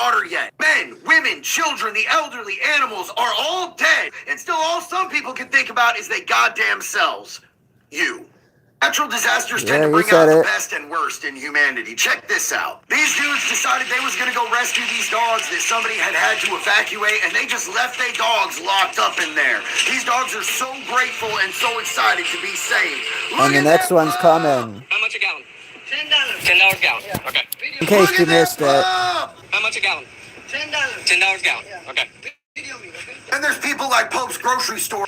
water yet. Men, women, children, the elderly, animals are all dead. And still all some people can think about is they goddamn selves. You. Natural disasters tend to bring out the best and worst in humanity. Check this out. These dudes decided they was gonna go rescue these dogs that somebody had to evacuate, and they just left their dogs locked up in there. These dogs are so grateful and so excited to be saved. And the next one's coming. How much a gallon? $10. $10 a gallon. Yeah. Okay. In case you missed it. How much a gallon? $10. $10 a gallon. Yeah. Okay. And there's people like Pope's grocery store.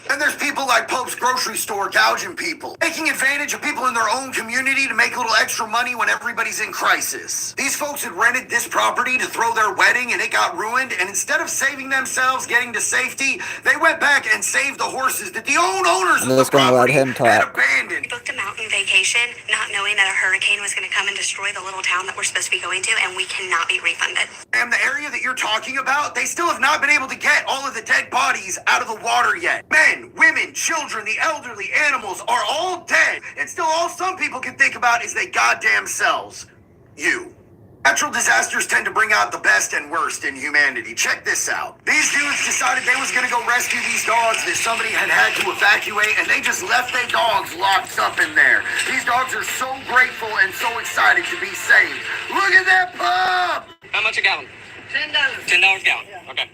And there's people like Pope's grocery store gouging people, taking advantage of people in their own community to make a little extra money when everybody's in crisis. These folks had rented this property to throw their wedding and it got ruined, and instead of saving themselves, getting to safety, they went back and saved the horses that the owners of the property had abandoned. We booked a mountain vacation not knowing that a hurricane was going to come and destroy the little town that we're supposed to be going to, and we cannot be refunded. And the area that you're talking about, they still have not been able to get all of the dead bodies out of the water yet. Men, women, children, the elderly, animals are all dead. And still all some people can think about is they goddamn selves. You. Natural disasters tend to bring out the best and worst in humanity. Check this out. These dudes decided they was gonna go rescue these dogs that somebody had to evacuate, and they just left their dogs locked up in there. These dogs are so grateful and so excited to be saved. Look at that pup! How much a gallon? $10. $10 a gallon. Okay.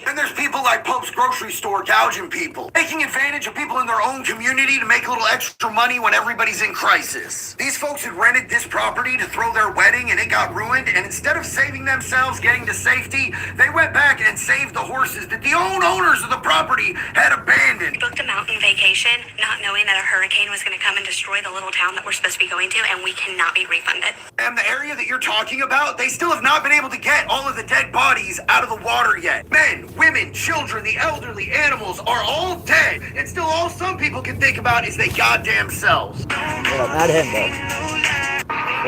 And there's people like Pope's grocery store gouging people, taking advantage of people in their own community to make a little extra money when everybody's in crisis. These folks had rented this property to throw their wedding and it got ruined, and instead of saving themselves, getting to safety, they went back and saved the horses that the owners of the property had abandoned. We booked a mountain vacation not knowing that a hurricane was going to come and destroy the little town that we're supposed to be going to, and we cannot be refunded. And the area that you're talking about, they still have not been able to get all of the dead bodies out of the water yet. Men, women, children, the elderly, animals are all dead. And still all some people can think about is they goddamn selves. Well, not him, though.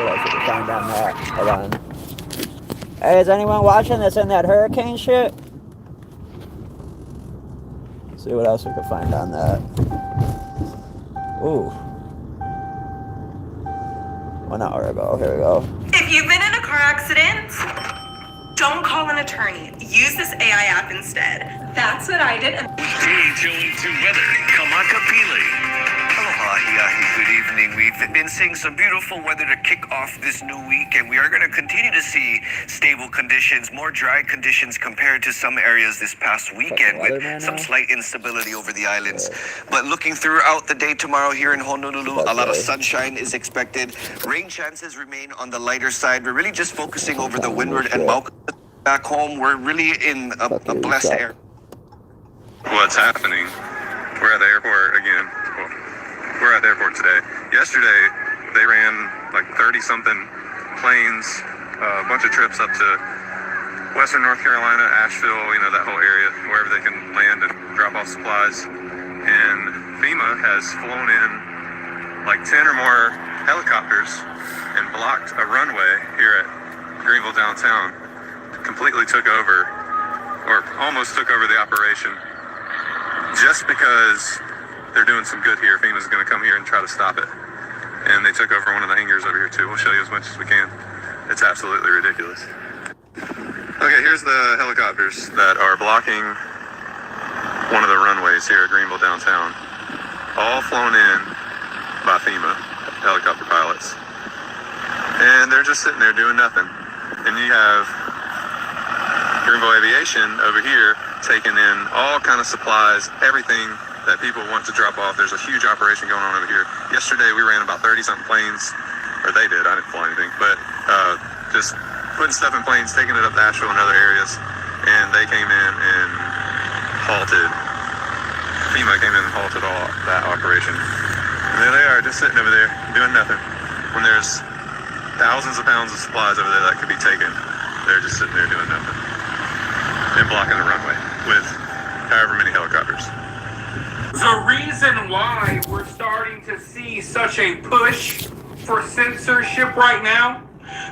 What else we can find on that? Hold on. Hey, is anyone watching that's in that hurricane shit? Let's see what else we can find on that. Ooh. 1 hour ago. Here we go. If you've been in a car accident, don't call an attorney. Use this AI app instead. That's what I did. To weather, Kamakapili. Aloha, Hiahi, good evening. We've been seeing some beautiful weather to kick off this new week, and we are going to continue to see stable conditions, more dry conditions compared to some areas this past weekend with some slight instability over the islands. But looking throughout the day tomorrow here in Honolulu, a lot of sunshine is expected. Rain chances remain on the lighter side. We're really just focusing over the windward and Mauka. Back home, we're really in a blessed area. What's happening? We're at the airport again. Well, we're at the airport today. Yesterday, they ran like 30-something planes, a bunch of trips up to Western North Carolina, Asheville, you know, that whole area, wherever they can land and drop off supplies. And FEMA has flown in like 10 or more helicopters and blocked a runway here at Greenville downtown. Completely took over, or almost took over the operation, just because they're doing some good here. FEMA's going to come here and try to stop it. And they took over one of the hangars over here too. We'll show you as much as we can. It's absolutely ridiculous. Okay, here's the helicopters that are blocking one of the runways here at Greenville downtown. All flown in by FEMA helicopter pilots. And they're just sitting there doing nothing. And you have Greenville Aviation over here taking in all kind of supplies, everything that people want to drop off. There's a huge operation going on over here. Yesterday we ran about 30-something planes, or they did, I didn't fly anything, but just putting stuff in planes, taking it up to Asheville and other areas, and they came in and halted. FEMA came in and halted all that operation. And there they are, just sitting over there, doing nothing. When there's thousands of pounds of supplies over there that could be taken, they're just sitting there doing nothing. And blocking the runway with however many helicopters. The reason why we're starting to see such a push for censorship right now,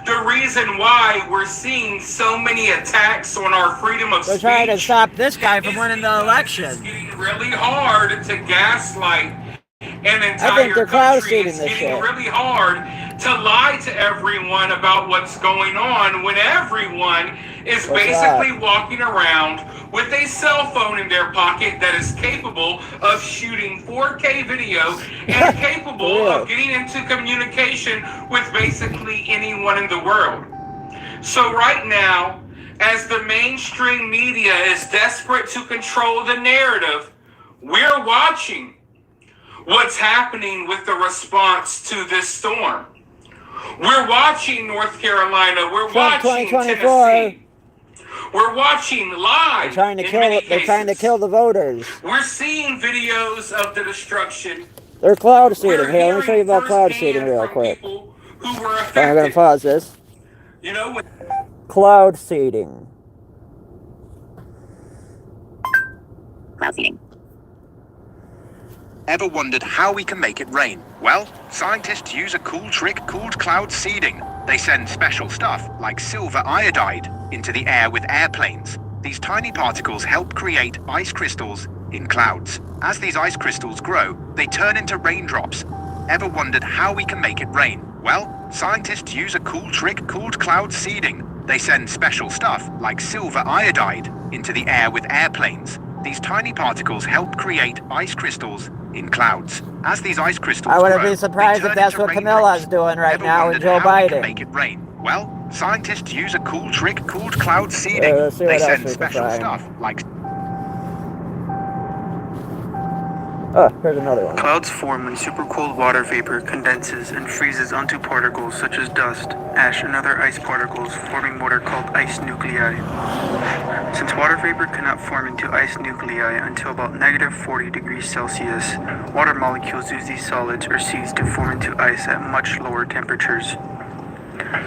the reason why we're seeing so many attacks on our freedom of speech. They're trying to stop this guy from winning the election. It's getting really hard to gaslight an entire I think they're cloud country. seeding It's this getting shit. really hard to lie to everyone about what's going on when everyone is What's basically that? walking around with a cell phone in their pocket that is capable of shooting 4K video and capable of getting into communication with basically anyone in the world. So right now, as the mainstream media is desperate to control the narrative, we're watching what's happening with the response to this storm. We're watching North Carolina. We're Trump watching 2024. Tennessee. We're watching live. They're trying to in kill. many They're trying to cases. kill the voters. We're seeing videos of the destruction. They're cloud seeding. We're Here, let me show you hearing about cloud firsthand seeding real from quick. people who were I'm gonna affected. pause this. You know, when Cloud seeding. Cloud seeding. Ever wondered how we can make it rain? Well, scientists use a cool trick called cloud seeding. They send special stuff, like silver iodide, into the air with airplanes. These tiny particles help create ice crystals in clouds. As these ice crystals grow, they turn into raindrops. Ever wondered how we can make it rain? Well, scientists use a cool trick called cloud seeding. They send special stuff, like silver iodide, into the air with airplanes. These tiny particles help create ice crystals in clouds. As these ice crystals I wouldn't grow, be surprised they if turn that's into what Camilla's raindrops. doing right Ever now with wondered Joe how we can Biden. make it rain? Well, scientists use a cool trick called cloud seeding. Let's see They what else send we can special find. stuff, like Oh, here's another one. Clouds form when super cold water vapor condenses and freezes onto particles such as dust, ash, and other ice particles, forming what are called ice nuclei. Since water vapor cannot form into ice nuclei until about -40 degrees Celsius, water molecules use these solids or seeds to form into ice at much lower temperatures.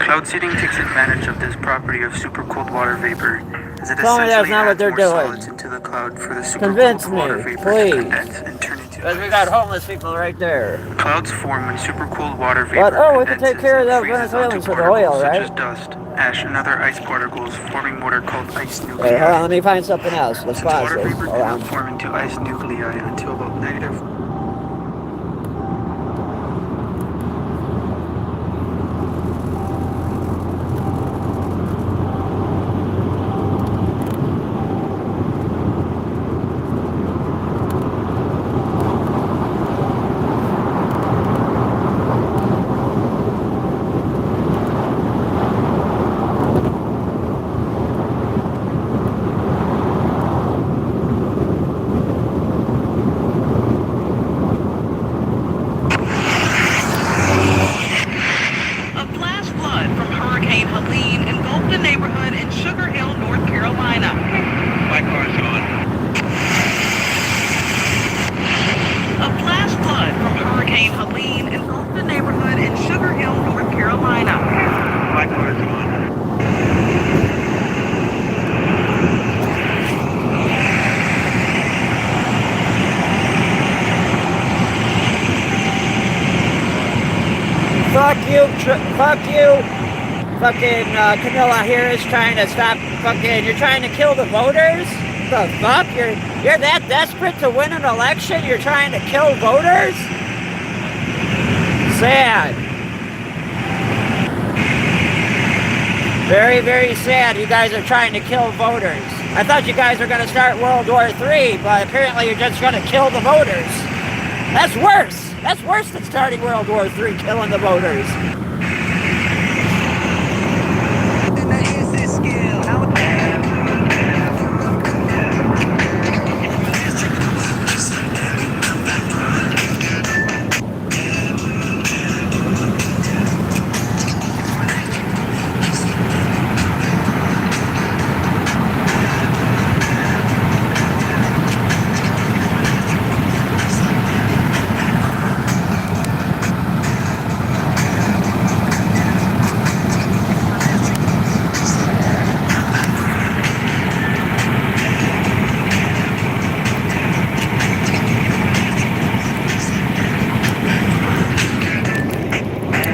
Cloud seeding takes advantage of this property of super cold water vapor, as it Tell me that's essentially not what adds they're more doing. solids into the cloud for the super Convince cold water me, vapor please. to condense and turn into Because we ice. got homeless people right there. Clouds form when super cold water vapor What? Oh, we can take condenses care of and those freezes Venezuelans onto with the oil, particles right? such as dust, ash, and other ice particles, forming what are called ice Wait, nuclei. hold on, let me find something else. Let's Since pause water this. vapor Hold on. cannot form into ice nuclei until about negative. A flash flood from Hurricane Helene engulfed a neighborhood in Sugar Hill, North Carolina. My car's on. A flash flood from Hurricane Helene engulfed a neighborhood in Sugar Hill, North Carolina. My car's on. Fuck you, fuck you. Fucking Camilla Harris trying to stop fucking, you're trying to kill the voters? The fuck? You're that desperate to win an election? You're trying to kill voters? Sad. Very, very sad you guys are trying to kill voters. I thought you guys were gonna start World War III, but apparently you're just gonna kill the voters. That's worse. That's worse than starting World War III, killing the voters.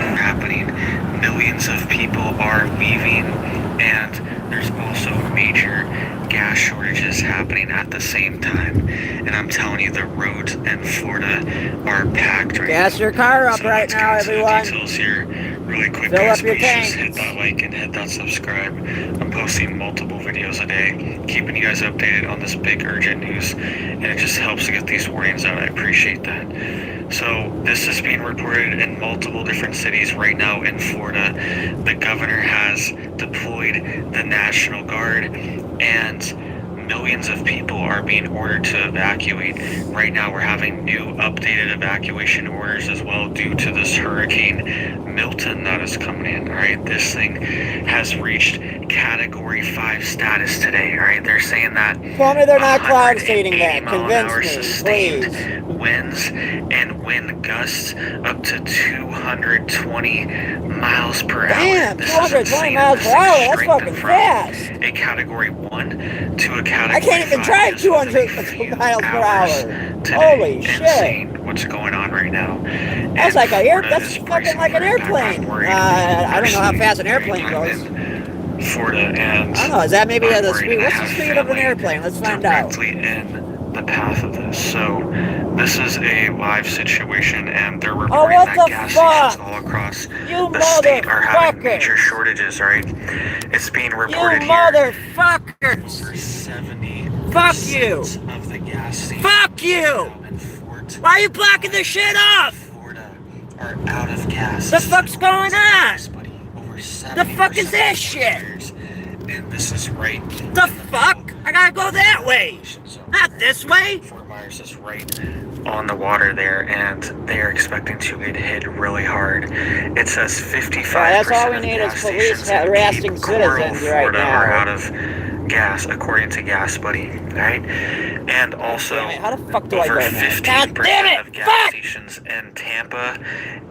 Happening. Millions of people are leaving, and there's also major gas shortages happening at the same time. And and I'm telling you, the roads in Florida are packed right Gas now. your car up So right let's now, get into the everyone. details here really quick, Fill guys. up your Please just tanks. hit that like and hit that subscribe. I'm posting multiple videos a day, keeping you guys updated on this big urgent news, and it just helps to get these warnings out. I appreciate that. So this is being reported in multiple different cities right now in Florida. The governor has deployed the National Guard, and millions of people are being ordered to evacuate. Right now we're having new updated evacuation orders as well due to this Hurricane Milton that is coming in. All right, this thing has reached Category 5 status today. All right, they're saying that Tell me they're not cloud seeding 180 that. mile an hour Convince me, sustained please. winds and wind gusts up to 220 miles per hour. Damn, This is 220 insane. miles This per hour. thing That's strengthened fucking from fast. a Category 1 to a Category 5. I can't even drive just within 200 a few miles per hours hour. today. Holy shit. Insane what's going on right now. That's And like Florida that's is fucking bracing like an for impact. airplane. I'm worried I don't know how personally, fast an right? airplane I'm goes. in Florida, and I don't know, is that maybe I'm the worried. speed? I What's the have speed of an family airplane? Let's find out. directly in the path of this. So this is a live situation, and they're reporting what that the gas fuck? stations all across You the state are having motherfuckers. major shortages, right? It's being You reported here. motherfuckers! Over 70% Fuck you! of the gas stations Fuck you! in Fort Why are you blocking this shit off? Florida are out of gas. The fuck's going on? Buddy, over The fuck is 70% this of shit? tires, and this is right. The fuck? I gotta go that way, not this way. Fort Myers is right on the water there, and they are expecting to get hit really hard. It says 55% Yeah, that's all we of need gas is police stations in harassing Cape Coral, citizens right Florida are now. out of gas, according to Gas Buddy, right? And also, Damn it, how the fuck do I over go now? 15% God damn it! of gas Fuck! stations in Tampa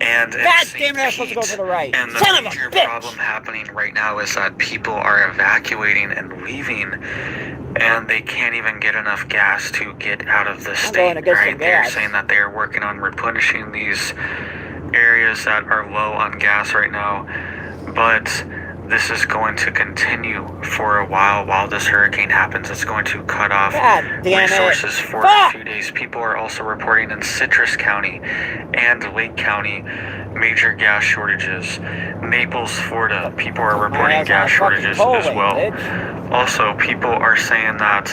and in God St. damn it, I was supposed to go Pete. to the right. And the Son of a major bitch! problem happening right now is that people are evacuating and leaving, and they can't even get enough gas to get out of the going state, to get some right? They're gas. saying that they are working on replenishing these areas that are low on gas right now, but this is going to continue for a while this hurricane happens. It's going to cut off God damn it. resources for Fuck! a few days. People are also reporting in Citrus County and Lake County major gas shortages. Naples, Florida, people are reporting ass on gas a fucking shortages toll as lane, well. bitch. Also, people are saying that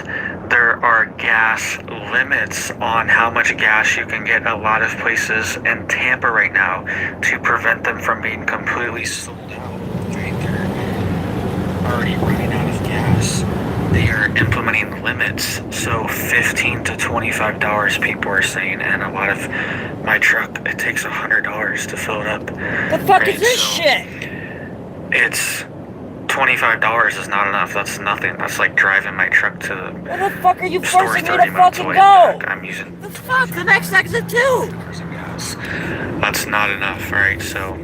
there are gas limits on how much gas you can get a lot of places in Tampa right now to prevent them from being completely sold out. Right? They're already running out of gas. They are implementing limits, so $15 to $25 people are saying, and a lot of my truck, it takes $100 to fill it up. The fuck is this So shit? It's $25 is not enough. That's nothing. That's like driving my truck to Where the fuck are you the store forcing me 30 to minutes fucking away go? and back. I'm using The fuck? The next exit too. gas. That's not enough, right? So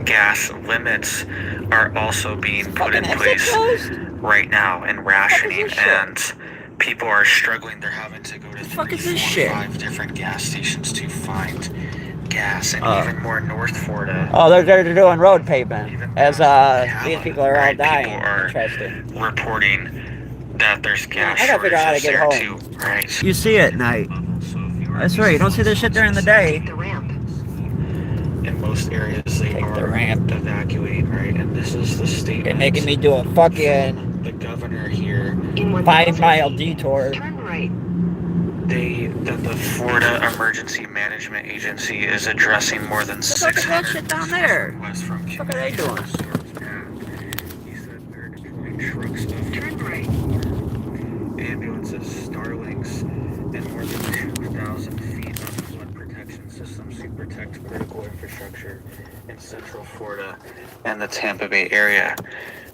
gas limits are also being put in Fucking exit place closed? right now, and rationing, this shit? and people are struggling. They're having to go to fuck 3, is this 4, shit? 5 different gas stations to find gas, and even more North Florida. Oh, they're doing road pavement as these people are all Right, dying. people are Interesting. reporting that there's gas I gotta figure out how to shortages get there home. too, right? You see it at night. So if you are That's right. You don't see this shit during the day. in most areas, they Take the are ramp. evacuating, right? And this is the statement. They're making me do a fucking The governor here, 5-mile detour. that the Florida Emergency Management Agency is addressing more than What the fuck is that 600 shit down there? requests from What the fuck are they doing? He said we're deploying trucks of ambulances, Starlinks, and more than 2,000 feet of flood protection systems to protect critical infrastructure in Central Florida and the Tampa Bay area.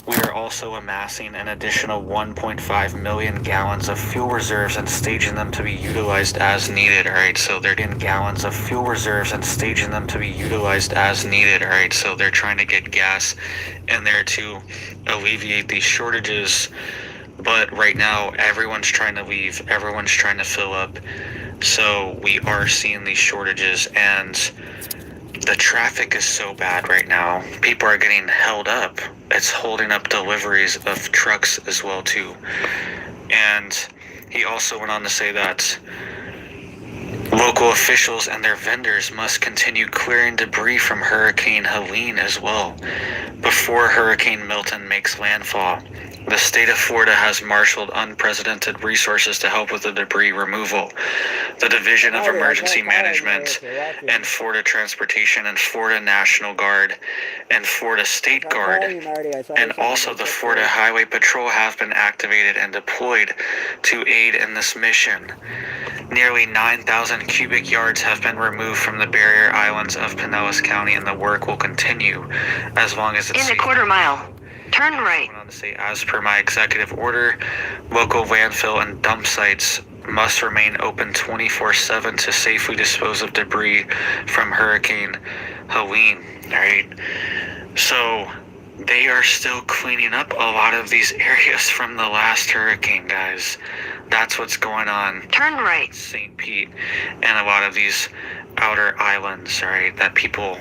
We are also amassing an additional 1.5 million gallons of fuel reserves and staging them to be utilized as needed, alright? So they're getting gallons of fuel reserves and staging them to be utilized as needed, alright? So they're trying to get gas in there to alleviate these shortages. But right now, everyone's trying to leave, everyone's trying to fill up. So we are seeing these shortages, and the traffic is so bad right now. People are getting held up. It's holding up deliveries of trucks as well too. And he also went on to say that Local officials and their vendors must continue clearing debris from Hurricane Helene as well before Hurricane Milton makes landfall. The state of Florida has marshaled unprecedented resources to help with the debris removal. The Division of Emergency Management and Florida Transportation and Florida National Guard and Florida State Guard and also the Florida Highway Patrol have been activated and deployed to aid in this mission. Nearly 9,000 cubic yards have been removed from the barrier islands of Pinellas County, and the work will continue as long as it's In a quarter mile, turn right. I went on to say, as per my executive order, local landfill and dump sites must remain open 24/7 to safely dispose of debris from Hurricane Helene. All right, so they are still cleaning up a lot of these areas from the last hurricane, guys. That's what's going on. Turn right. St. Pete and a lot of these outer islands, right, that people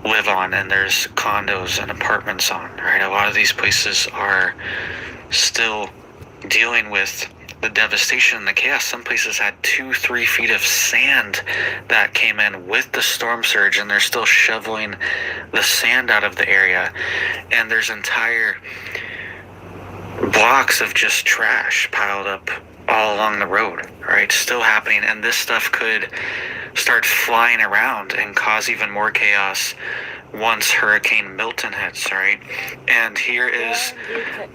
live on, and there's condos and apartments on, right? A lot of these places are still dealing with the devastation and the chaos. Some places had 2-3 feet of sand that came in with the storm surge, and they're still shoveling the sand out of the area. And there's entire blocks of just trash piled up all along the road, right? Still happening. And this stuff could start flying around and cause even more chaos once Hurricane Milton hits, right? And here is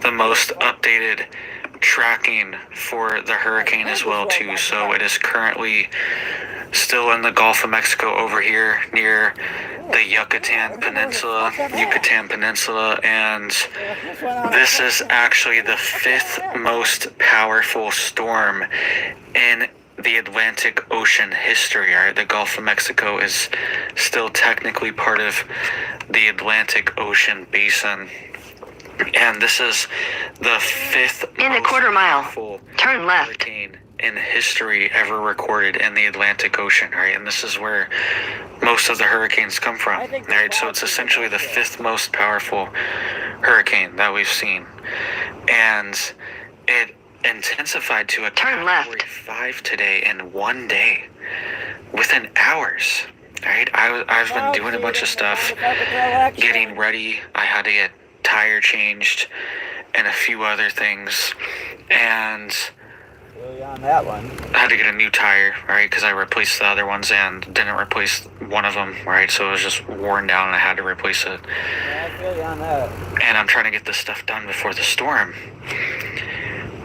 the most updated tracking for the hurricane as well too. So it is currently still in the Gulf of Mexico over here near the Yucatan Peninsula, and this is actually the 5th most powerful storm in the Atlantic Ocean history. Right? The Gulf of Mexico is still technically part of the Atlantic Ocean basin. And this is the 5th In a quarter mile, powerful turn left. hurricane in history ever recorded in the Atlantic Ocean, right? And this is where most of the hurricanes come from, right? So it's essentially the 5th most powerful hurricane that we've seen. And it intensified to a Turn category left. 5 today in one day, within hours, right? I've been doing a bunch of stuff, getting ready. I had to get tire changed and a few other things, and On that one. I had to get a new tire, right, because I replaced the other ones and didn't replace one of them, right, so it was just worn down and I had to replace it. Yeah, I feel you on that. And I'm trying to get this stuff done before the storm.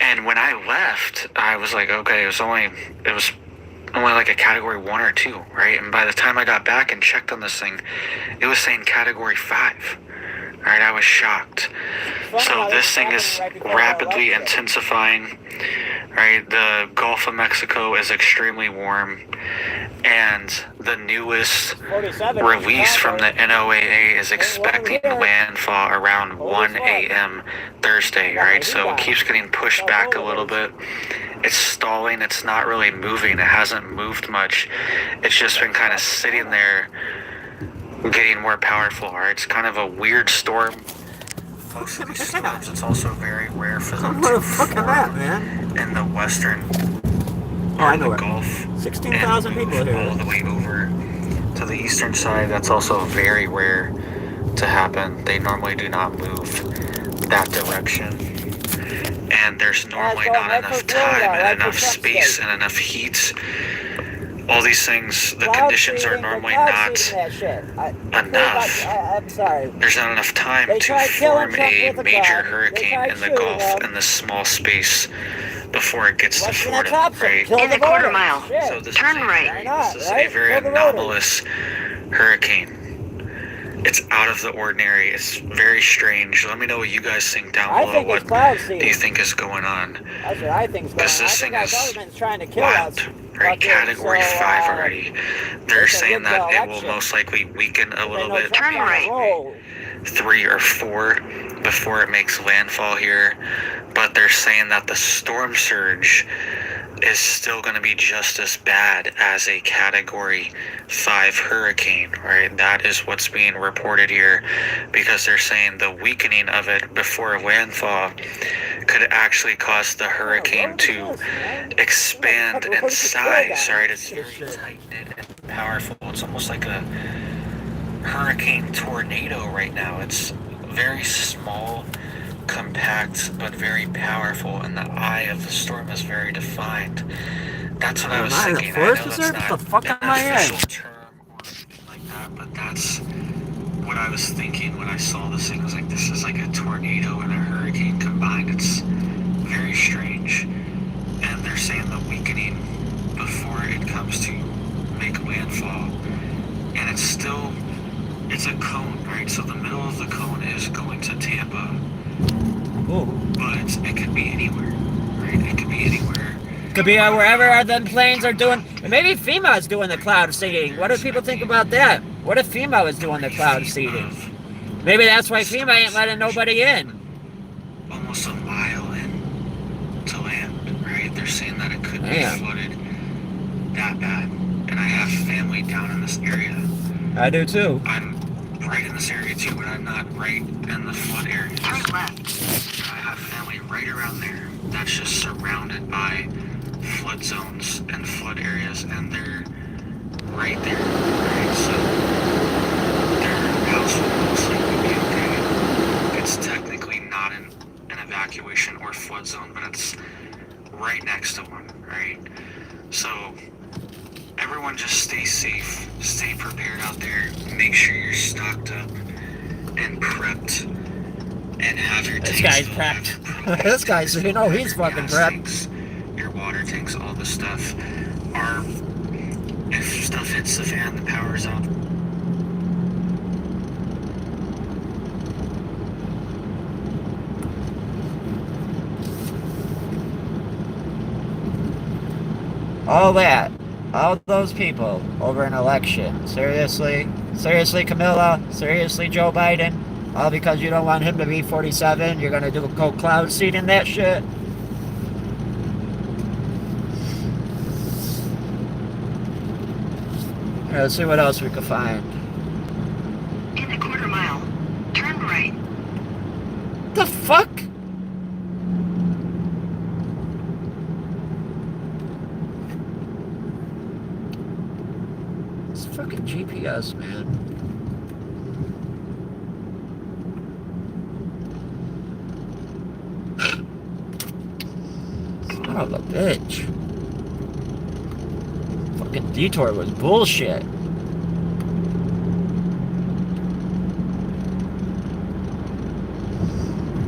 And when I left, I was like, okay, it was only like a category 1 or 2, right? And by the time I got back and checked on this thing, it was saying category 5. Alright, I was shocked. So this thing is rapidly intensifying. Right, the Gulf of Mexico is extremely warm, and the newest release from the NOAA is expecting landfall around 1 a.m. Thursday, right? So it keeps getting pushed back a little bit. It's stalling, it's not really moving, it hasn't moved much. It's just been kind of sitting there, getting more powerful, right? It's kind of a weird storm. Most of these storms, it's also very rare for them to form in the western part of the Gulf. 16,000 people move here. all the way over to the eastern side. That's also very rare to happen. They normally do not move that direction. And there's normally not enough time and enough space and enough heat. All these things, the conditions are normally not enough. I'm sorry. There's not enough time to form a major hurricane in the Gulf in this small space before it gets to Florida, right? In a quarter mile, So this turn is right. This is a very anomalous hurricane. It's out of the ordinary. It's very strange. Let me know what you guys think down I below. think What it's cloud do seeding. you think is going on? That's what I think's going on. Because I this think thing our is government's trying to kill wild, us. right? Fucking, Category so, 5 already. They're it's a saying that good it will election. most likely weaken a little bit. Turn right. 3 or 4 before it makes landfall here, but they're saying that the storm surge is still going to be just as bad as a category 5 hurricane, right? That is what's being reported here, because they're saying the weakening of it before landfall could actually cause the hurricane to expand in size, right? It's very tight-knit and powerful. It's almost like a hurricane tornado right now. It's very small, compact, but very powerful, and the eye of the storm is very defined. That's what I was thinking. I know that's not an official term or anything like that, but that's what I was thinking when I saw this thing. I was like, this is like a tornado and a hurricane combined. It's very strange. And they're saying the weakening before it comes to make landfall. And it's a cone, right? So the middle of the cone is going to Tampa. Ooh. But it could be anywhere, right? It could be anywhere. Could be wherever them planes are doing. Maybe FEMA is doing the cloud seeding. What do people think about that? What if FEMA was doing the cloud seeding? Maybe that's why FEMA ain't letting nobody in. Almost a mile in to land, right? They're saying that it could be flooded that bad. And I have family down in this area. I do too. I'm right in this area too, but I'm not right in the flood area. Turn left. I have family right around there that's just surrounded by flood zones and flood areas, and they're right there, right? So their house will most likely be okay. It's technically not an evacuation or flood zone, but it's right next to one, right? So everyone just stay safe, stay prepared out there, make sure you're stocked up and prepped, and have your This tanks guy's prepped. This guy's, you know, he's fucking prepped. Your water tanks, all the stuff. Or if stuff hits the fan, the power's out. All that. All those people over an election. Seriously? Seriously, Camilla? Seriously, Joe Biden? All because you don't want him to be 47? You're gonna go cloud seeding that shit? Yeah, let's see what else we can find. In a quarter mile, turn right. The fuck? It's fucking GPS, man. Son of a bitch. Fucking detour was bullshit.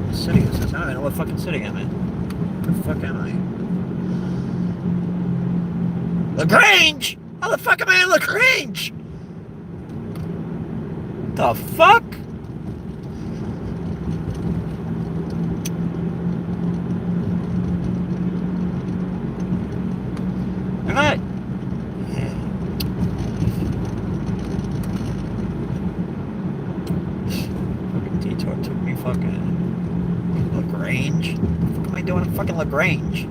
What city is this? I don't even know what fucking city I'm in. Where the fuck am I? LaGrange! How the fuck am I in LaGrange? The fuck? Am I? Fucking detour took me fucking LaGrange. What am I doing in fucking LaGrange?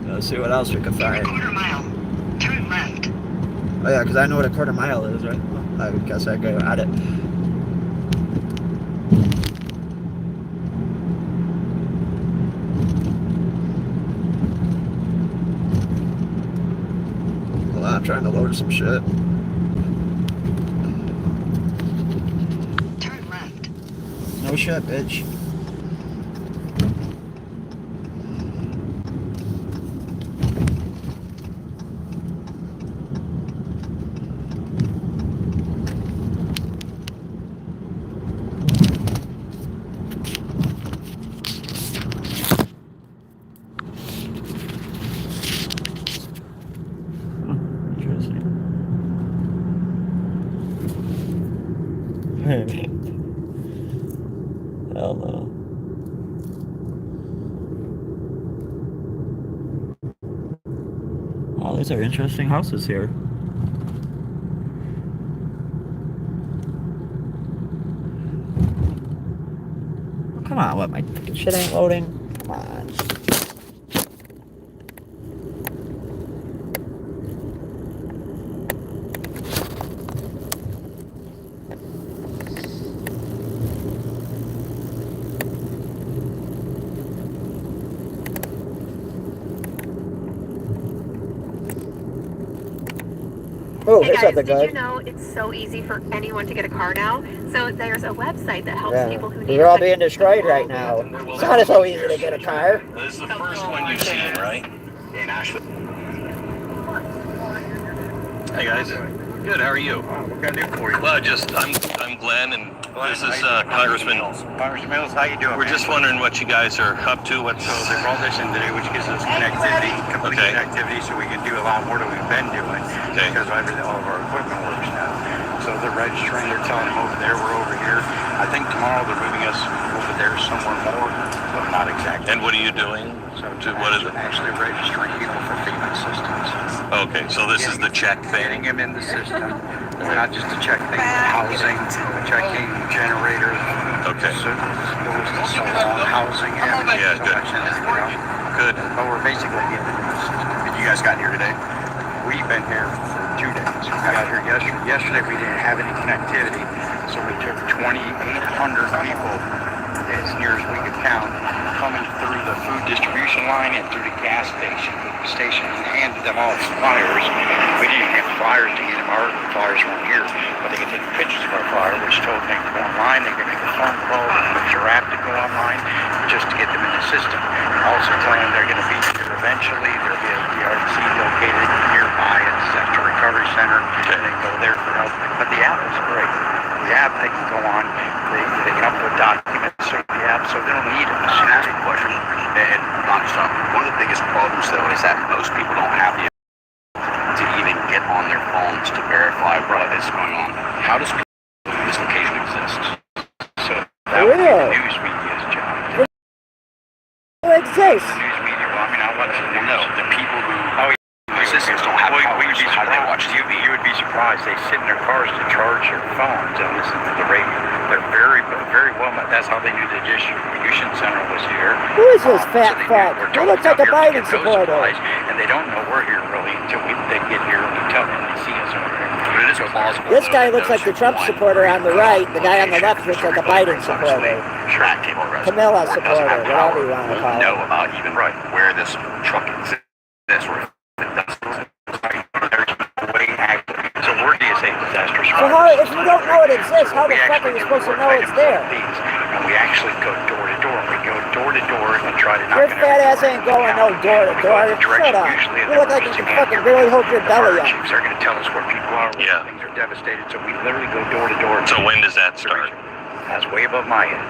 Let's see what else we can find. Quarter mile, turn left. Oh yeah, because I know what a quarter mile is, right? I guess I go at it. Hold on, I'm trying to load some shit. Turn left. No shit, bitch. Hell no. Oh, these are interesting houses here. Come on, what, my fucking shit ain't loading? Come on. Oh, Hey here's guys, something did good. you know it's so easy for anyone to get a car now? So there's a website that helps Yeah. people who need We're all a being destroyed right now. It's not so easy to get a car. This is the first one you've seen, right? In Asheville. Hey guys. Good. How are you? What can I do for you? Well, I'm Glenn, and this is Congressman. Congressman Mills, how you doing? We're just wondering what you guys are up to. What's So they brought this in today, which gives us connectivity, complete connectivity, so we can do a lot more than we've been doing. Okay. Because all of our equipment works now. So they're registering. They're telling them over there, we're over here. I think tomorrow they're moving us over there somewhere more, but not exactly. And what are you doing? What is it? Actually registering people for FEMA assistance. Okay, so this is the check Getting thing. them in the system, not just to check things, housing, checking generators. Okay. So goes to solar, housing, and Yeah, good. Good. But we're basically getting them in the system. And you guys got here today? We've been here for 2 days. We got here yesterday. Yesterday we didn't have any connectivity, so we took 2,800 people, as near as we could count, coming through the food distribution line and through the gas station and handed them all these flyers. We didn't even get flyers to get them. Our flyers weren't here, but they could take pictures of our flyer, which told them to go online. They could make a phone call, use your app to go online, just to get them in the system. Also telling them they're going to be here eventually. There'll be a DRC located nearby at the Sector Recovery Center, and they go there for help. But the app is great. The app, they can go on, they can upload documents through the app, so they don't need it. Can I ask a question? And not to stop. One of the biggest problems, though, is that most people don't have the ability to even get on their phones to verify what is going on. How does this location exist? So that would be Real. the news media's job. It exists. The news media, well, I mean, I'll let you know. The people who Systems don't have well, powers. How do they watch you would be surprised. They sit in their cars to charge their phones and listen to the radio. They're very, very well. That's how they knew the distribution center was here. Who is this fat they fuck? knew we're He looks like a here to Biden get those supporter. supplies, and they don't know we're here really until they get here and we tell them they see us over here. But it is plausible. This guy looks like the Trump supporter on the right. The guy on the left looks like a Biden supporter. Track cable arrest. Camilla Doesn't supporter, have whatever power. you want to Won't call know it. about even where this truck exists. Where it doesn't. So we're DSA disaster So how, if you don't know it exists, how the fuck are you supposed to know it's there? And we actually go door to door. We go door to door and try to Your knock on fat every ass ain't going no door to door. Shut up. You look like you can fucking barely hold your belly up. chiefs are going to tell us where people are. Where Yeah. things are devastated. So we literally go door to door. So when does that start? That's way above my head.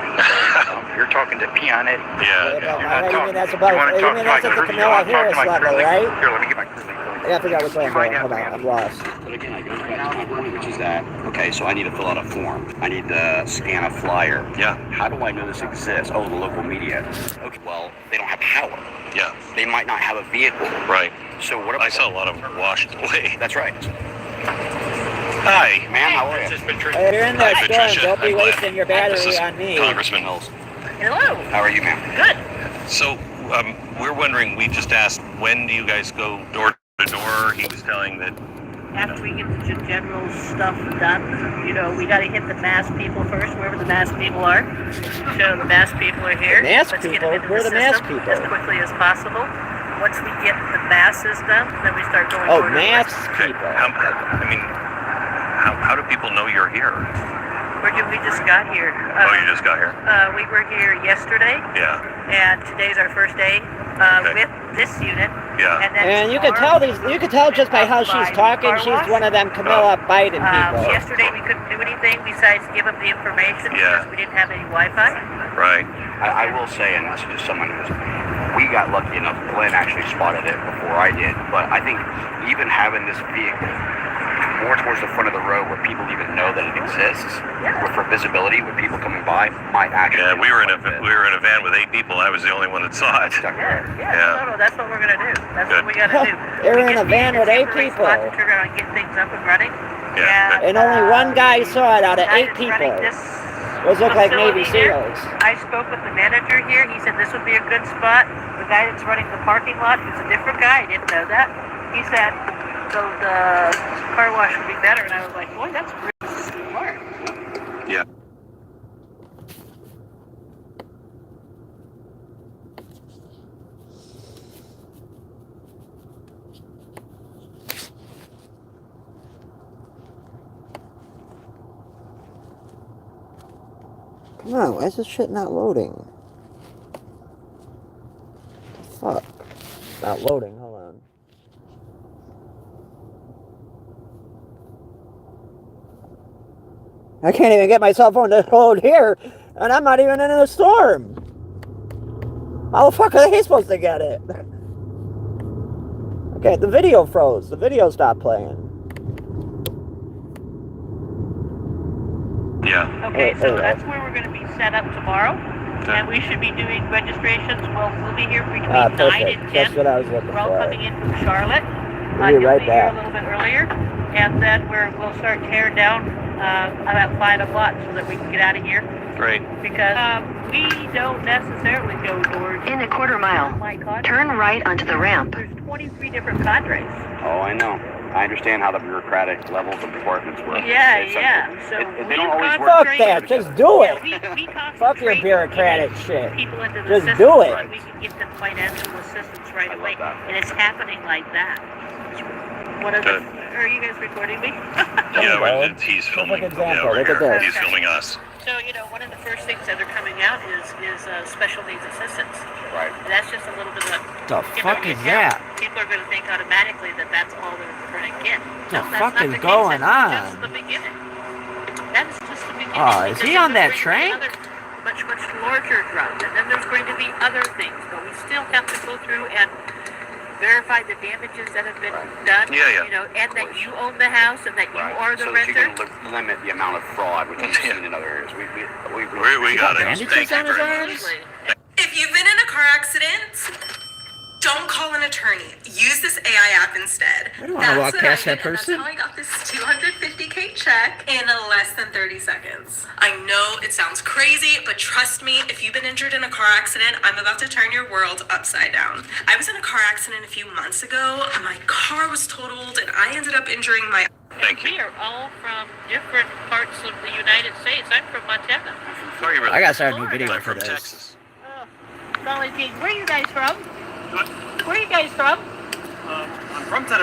You're talking to Peon Eddie. Yeah. You mean that's about? You mean that's at the Camilla Harris level, right? Here, let me get my crew link. I gotta figure out which way I'm going. Hold on, I'm lost. But again, I go back to my point, which is that, okay, so I need to fill out a form. I need to scan a flyer. Yeah. How do I know this exists? Oh, the local media. Okay, well, they don't have power. Yeah. They might not have a vehicle. Right. So what about I saw a lot of them washed away. That's right. Hi. Ma'am, how are you? Hey, you're in that Hi, storm. Patricia. Don't be I'm Glenn. wasting your This battery is on me. Congressman Mills. Hello. How are you, ma'am? Good. So we're wondering. We just asked, when do you guys go door to door? He was telling that. After we get the general stuff done, you know, we got to hit the mass people first, wherever the mass people are. So the mass people are here. Mass Let's get people? them into Where are the mass system people? as quickly as possible. Once we get the masses done, then we start going Oh, door to door. mass Okay. people. How do people know you're here? We just got here. Oh, you just got here. We were here yesterday, Yeah. and today's our first day with this unit. Yeah. And then And you can tell tomorrow, you can tell just by how she's talking. She's one of them Camilla Biden people. Yesterday we couldn't do anything besides give up the information Yeah. because we didn't have any Wi-Fi. Right. I will say, and this is just someone who's, we got lucky enough, Glenn actually spotted it before I did, but I think even having this vehicle more towards the front of the road where people even know that it exists, for visibility with people coming by, might actually. Yeah, we were in a van with 8 people. I was the only one that saw it. No, that's what we're gonna do. That's what we gotta do. They're We in just a van need with to 8 get the right people. spot to figure out and get things up and running. Yeah. And only one guy saw it out of guy 8 that's running people. This Those look like Navy facility here. SEALs. I spoke with the manager here. He said this would be a good spot. The guy that's running the parking lot, who's a different guy, I didn't know that. He said the car wash would be better, and I was like, boy, that's really smart. Yeah. Come on, why is this shit not loading? What the fuck? It's not loading, hold on. I can't even get my cell phone to load here, and I'm not even in a storm. How the fuck are they supposed to get it? Okay, the video froze. The video stopped playing. Yeah. Okay, so that's where we're going to be set up tomorrow. And we should be doing registrations. Well, we'll be here between 9 perfect. and 10. That's what I was looking We're all for. coming in from Charlotte. We'll be right you'll be here back. a little bit earlier. And then we'll start tearing down about 5 o'clock so that we can get out of here. Great. Because we don't necessarily go towards... In a quarter mile, turn right onto the ramp. There's 23 different cadres. Oh, I know. I understand how the bureaucratic levels of departments work. Yeah, It's yeah. something- So they don't always work. Fuck that, just do it. We Fuck your bureaucratic shit. people into the Just system do so it. that we can get them financial assistance right away. And it's happening like that. What are the, are you guys recording me? Yeah, he's filming. Perfect example. Look at this. He's filming us. So, you know, one of the first things that are coming out is special needs assistance. Right. And that's just a little bit of... The fuck is that? People are going to think automatically that that's all they're going to get. The No, that's fuck not is the case. going That's on? just the beginning. That is just the beginning. Oh, is Because he then on that there's going to be train? another much, much larger drought. And then there's going to be other things. But we still have to go through and verify the damages that have been done. Yeah, yeah. You know, and that you own the house and that you are the So that you renter. can limit the amount of fraud, which we've seen in other areas. We got it. Bandages Thank you on his very arms? much. If you've been in a car accident, don't call an attorney. Use this AI app instead. I don't want to walk past that person. That's how I got this $250K check in less than 30 seconds. I know it sounds crazy, but trust me, if you've been injured in a car accident, I'm about to turn your world upside down. I was in a car accident a few months ago. My car was totaled, and I ended up injuring my... Thank you. We are all from different parts of the United States. I'm from Montana. I gotta start a new video I'm for from this. Texas. Solid King. Where are you guys from? Where are you guys from? I'm from Tennessee.